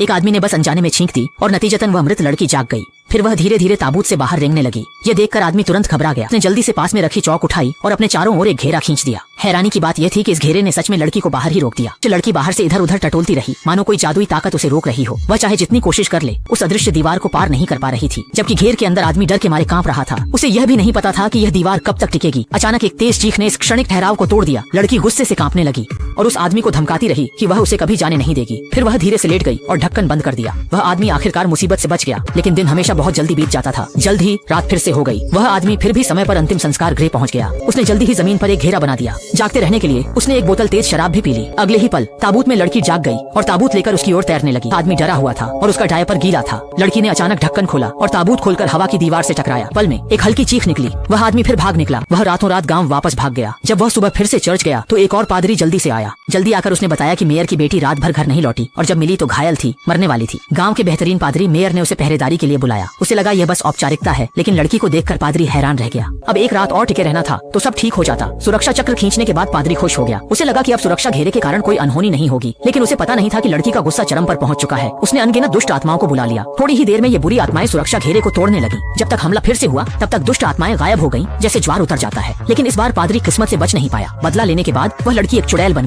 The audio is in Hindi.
एक आदमी ने बस अनजाने में छींक दी और नतीजतन वह मृत लड़की जाग गई। फिर वह धीरे धीरे ताबूत से बाहर रेंगने लगी। यह देखकर आदमी तुरंत घबरा गया। उसने जल्दी से पास में रखी चौक उठाई और अपने चारों ओर एक घेरा खींच दिया। हैरानी की बात यह थी कि इस घेरे ने सच में लड़की को बाहर ही रोक दिया। लड़की बाहर से इधर उधर टटोलती रही, मानो कोई जादुई ताकत उसे रोक रही हो। वह चाहे जितनी कोशिश कर ले, उस अदृश्य दीवार को पार नहीं कर पा रही थी। जबकि घेर के अंदर आदमी डर के मारे कांप रहा था। उसे यह भी नहीं पता था कि यह दीवार कब तक टिकेगी। अचानक एक तेज चीख ने इस क्षणिक ठहराव को तोड़ दिया। लड़की गुस्से से कांपने लगी और उस आदमी को धमकाती रही कि वह उसे कभी जाने नहीं देगी। फिर वह धीरे से लेट गई और ढक्कन बंद कर दिया। वह आदमी आखिरकार मुसीबत से बच गया, लेकिन दिन हमेशा बहुत जल्दी बीत जाता था। जल्द ही रात फिर से हो गई। वह आदमी फिर भी समय पर अंतिम संस्कार गृह पहुंच गया। उसने जल्दी ही जमीन पर एक घेरा बना दिया। जागते रहने के लिए उसने एक बोतल तेज शराब भी पी ली। अगले ही पल ताबूत में लड़की जाग गई और ताबूत लेकर उसकी ओर तैरने लगी। आदमी डरा हुआ था और उसका डायपर गीला था। लड़की ने अचानक ढक्कन खोला और ताबूत खोलकर हवा की दीवार से टकराया। पल में एक हल्की चीख निकली। वह आदमी फिर भाग निकला। वह रातों रात गांव वापस भाग गया। जब वह सुबह फिर से चर्च गया तो एक और पादरी जल्दी से आया। जल्दी आकर उसने बताया कि मेयर की बेटी रात भर घर नहीं लौटी और जब मिली तो घायल थी, मरने वाली थी। गांव के बेहतरीन पादरी मेयर ने उसे पहरेदारी के लिए बुलाया। उसे लगा यह बस औपचारिकता है, लेकिन लड़की को देखकर पादरी हैरान रह गया। अब एक रात और टिके रहना था तो सब ठीक हो जाता। सुरक्षा चक्र खींचने के बाद पादरी खुश हो गया। उसे लगा कि अब सुरक्षा घेरे के कारण कोई अनहोनी नहीं होगी, लेकिन उसे पता नहीं था कि लड़की का गुस्सा चरम पर पहुंच चुका है। उसने अनगिनत दुष्ट आत्माओं को बुला लिया। थोड़ी ही देर में ये बुरी आत्माएं सुरक्षा घेरे को तोड़ने लगी। जब तक हमला फिर से हुआ तब तक दुष्ट आत्माएं गायब हो गईं, जैसे ज्वार उतर जाता है। लेकिन इस बार पादरी किस्मत से बच नहीं पाया। बदला लेने के बाद वह लड़की एक चुड़ैल बन गई।